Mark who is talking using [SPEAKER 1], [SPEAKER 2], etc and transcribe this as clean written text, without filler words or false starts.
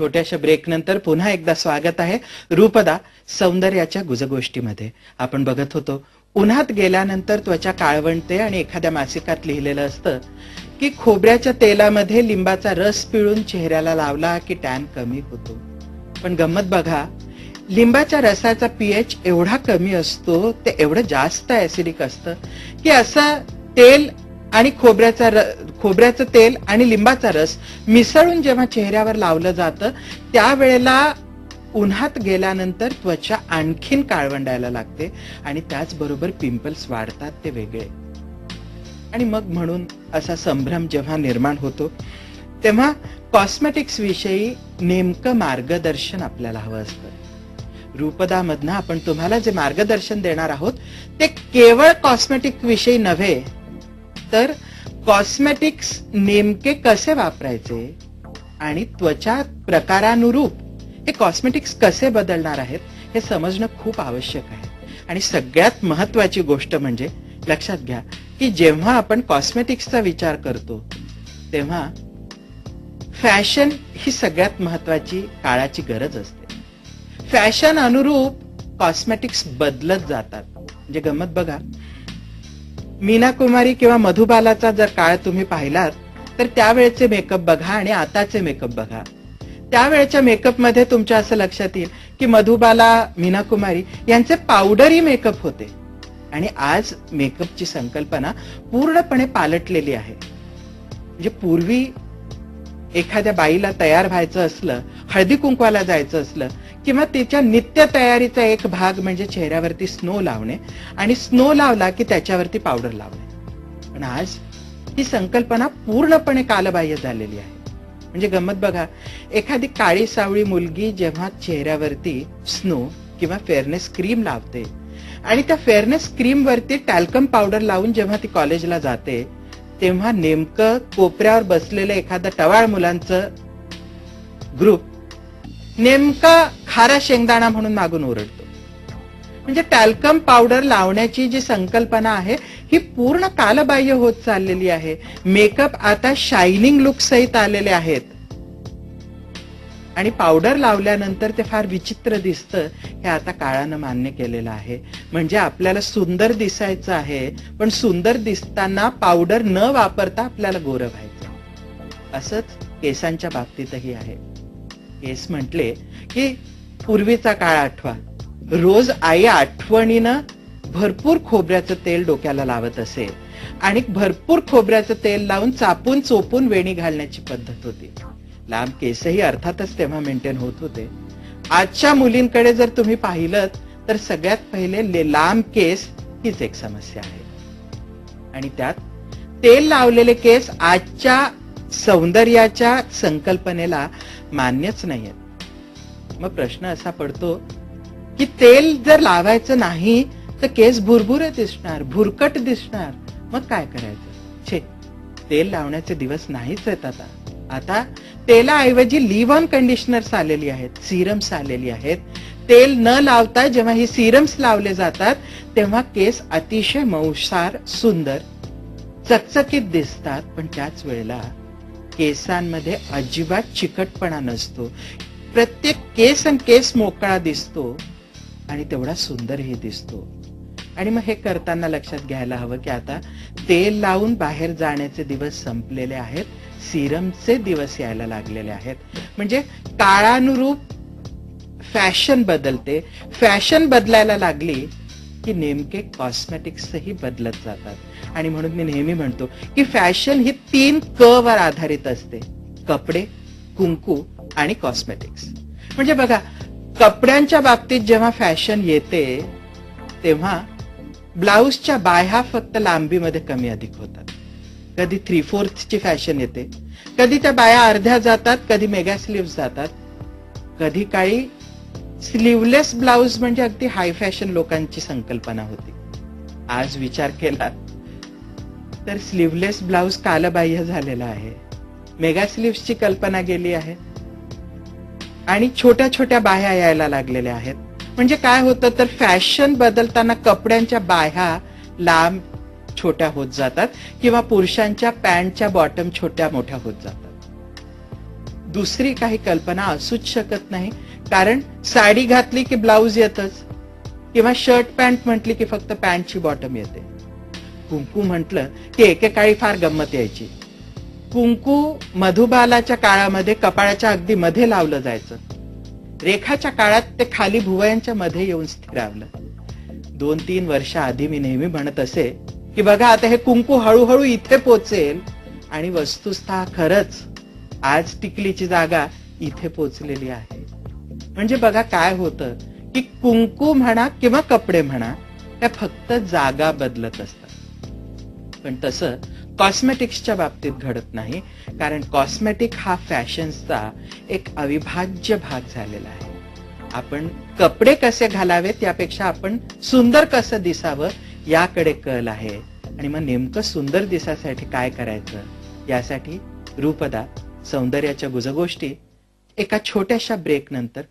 [SPEAKER 1] छोट्याशा ब्रेक नंतर पुन्हा एकदा स्वागत आहे रूपदा सौंदर्याच्या गुजगोष्टीमध्ये. आपण बघत होतो उन्हात गेल्यानंतर त्वचा काळवंटते आणि एखाद्या मासिकात लिहिलेलं असतं की खोबऱ्याच्या तेलामध्ये लिंबाचा रस पिळून चेहऱ्याला लावला की टॅन कमी होतो. पण गंमत बघा, लिंबाच्या रसाचा पीएच एवढा कमी असतो, ते एवढं जास्त ऍसिडिक असतं की असं तेल आणि खोबऱ्याचं तेल आणि लिंबाचा रस मिसळून जेव्हा चेहऱ्यावर लावलं जातं त्यावेळेला उन्हात गेल्यानंतर त्वचा आणखीन काळवंडायला लागते आणि त्याचबरोबर पिंपल्स वाढतात, ते वेगळे. आणि मग म्हणून असा संभ्रम जेव्हा निर्माण होतो तेव्हा कॉस्मेटिक्स विषयी नेमकं मार्गदर्शन आपल्याला हवं असतं. रूपदामधनं आपण तुम्हाला जे मार्गदर्शन देणार आहोत ते केवळ कॉस्मेटिक विषयी नव्हे, तर कॉस्मेटिक्स नेमके कसे वापरायचे आणि त्वचा प्रकारानुरूप हे कॉस्मेटिक्स कसे बदलणार आहेत हे समजणं खूप आवश्यक आहे. आणि सगळ्यात महत्वाची गोष्ट म्हणजे लक्षात घ्या की जेव्हा आपण कॉस्मेटिक्सचा विचार करतो तेव्हा फॅशन ही सगळ्यात महत्वाची काळाची गरज असते. फॅशन अनुरूप कॉस्मेटिक्स बदलत जातात. म्हणजे गंमत बघा, मीना कुमारी किंवा मधुबालाचा जर काळ तुम्ही पाहिलात तर त्यावेळेचे मेकअप बघा आणि आताचे मेकअप बघा. त्यावेळेच्या मेकअप मध्ये तुमच्या असं लक्षात येईल की मधुबाला, मीना कुमारी यांचे पावडरी मेकअप होते आणि आज मेकअपची संकल्पना पूर्णपणे पालटलेली आहे. म्हणजे पूर्वी एखाद्या बाईला तयार व्हायचं असलं, हळदी कुंकवाला जायचं असलं किंवा तिच्या नित्य तयारीचा एक भाग म्हणजे चेहऱ्यावरती स्नो लावणे आणि स्नो लावला की त्याच्यावरती पावडर लावणे. पण आज ही संकल्पना पूर्णपणे कालबाह्य झालेली आहे. म्हणजे गंमत बघा, एखादी काळी सावळी मुलगी जेव्हा चेहऱ्यावरती स्नो किंवा फेअरनेस क्रीम लावते आणि त्या फेअरनेस क्रीम वरती टॅल्कम पावडर लावून जेव्हा ती कॉलेजला जाते तेव्हा नेमकं कोपऱ्यावर बसलेलं एखादं टवाळ मुलांचं ग्रुप नेमका खारा शेंगदाणा म्हणून मागून ओरडतो. म्हणजे टॅल्कम पावडर लावण्याची जी संकल्पना आहे ही पूर्ण कालबाह्य होत चाललेली आहे. मेकअप आता शायनिंग लुक सहित आलेले आहेत आणि पावडर लावल्यानंतर ते फार विचित्र दिसतं हे आता काळानं मान्य केलेलं आहे. म्हणजे आपल्याला सुंदर दिसायचं आहे, पण सुंदर दिसताना पावडर न वापरता आपल्याला गोरं व्हायचं. असंच केसांच्या बाबतीतही आहे. केस म्हटले की पूर्वीचा काळ आठवा. रोज आई आठवणीनं भरपूर खोबऱ्याचं तेल डोक्याला लावत असे आणि भरपूर खोबऱ्याचं तेल लावून चापून चोपून वेणी घालण्याची पद्धत होती. लांब केसही अर्थातच तेव्हा मेंटेन होत होते. आजच्या मुलींकडे जर तुम्ही पाहिलं तर सगळ्यात पहिले लांब केस हीच एक समस्या आहे आणि त्यात तेल लावलेले केस आजच्या सौंदर्याच्या संकल्पनेला मान्यच नाहीयेत. मग प्रश्न असा पडतो की तेल जर लावायचं नाही तर केस भुरभुरे दिसणार, भुरकट दिसणार, मग काय करायचं? छे, तेल लावण्याचे दिवस नाहीच आहेत आता. आता तेलाऐवजी लिव्ह ऑन कंडिशनर्स आलेली आहेत, सिरम्स आलेली आहेत. तेल न लावता जेव्हा ही सिरम्स लावले जातात तेव्हा केस अतिशय मऊसार, सुंदर, चकचकीत दिसतात. पण त्याच वेळेला केसांमध्ये अजिबात चिकटपणा नसतो. प्रत्येक केस आणि केस मोकळा दिसतो आणि तेवढा सुंदरही दिसतो. आणि मग हे करताना लक्षात घ्यायला हवं की आता तेल लावून बाहेर जाण्याचे दिवस संपलेले आहेत, सिरमचे दिवस यायला लागलेले आहेत. म्हणजे काळानुरूप फॅशन बदलते. फॅशन बदलायला लागली की नेमके कॉस्मेटिक्सही बदलत जातात. आणि म्हणून मी नेहमी म्हणतो की फॅशन ही 3 क वर आधारित असते: कपडे, कुंकू आणि कॉस्मेटिक्स. म्हणजे बघा, कपड्यांच्या बाबतीत जेव्हा फॅशन येते तेव्हा ब्लाउजच्या बाह्या फक्त लांबीमध्ये कमी अधिक होतात. कधी 3/4 ची फॅशन येते, कधी त्या बाया अर्ध्या जातात, कधी मेगा स्लीव्ह जातात, कधी काही स्लीवलेस ब्लाउज म्हणजे अगदी हाय फॅशन लोकांची संकल्पना होती. आज विचार केला तर स्लीवलेस ब्लाउज कालबाह्य झालेला आहे. मेगा स्लीव्हची कल्पना गेली आहे आणि छोट्या छोट्या बाह्या यायला लागलेल्या आहेत. म्हणजे काय होतं तर फॅशन बदलताना कपड्यांच्या बाह्या लांब छोट्या होत जातात किंवा पुरुषांच्या पॅन्टच्या बॉटम छोट्या मोठ्या होत जातात. दुसरी काही कल्पना असूच शकत नाही. कारण साडी घातली की ब्लाऊज येतच, किंवा शर्ट पॅन्ट म्हटली की फक्त पॅन्टची बॉटम येते. कुंकू म्हटलं की एकेकाळी फार गंमत यायची. कुंकू मधुबालाच्या काळामध्ये कपाळाच्या अगदी मध्ये लावलं जायचं. रेखाच्या काळात ते खाली भुवयांच्या मध्ये येऊन स्थिरावलं. 2-3 वर्ष आधी मी नेहमी म्हणत असे की बघा आता हे कुंकू हळूहळू इथे पोचेल, आणि वस्तुतः खरंच आज टिकलीची जागा इथे पोचलेली आहे. म्हणजे बघा काय होतं की कुंकू म्हणा किंवा कपडे म्हणा, त्या फक्त जागा बदलत असतात. पण तसं कॉस्मेटिक्सच्या बाबतीत घडत नाही. कारण कॉस्मेटिक हा फॅशनचा एक अविभाज्य भाग झालेला आहे. आपण कपडे कसे घालावेत यापेक्षा आपण सुंदर कसं दिसावं याकडे कल आहे. आणि मग नेमकं सुंदर दिसासाठी काय करायचं, यासाठी रूपदा सौंदर्याच्या गुजगोष्टी एका छोट्याशा ब्रेक नंतर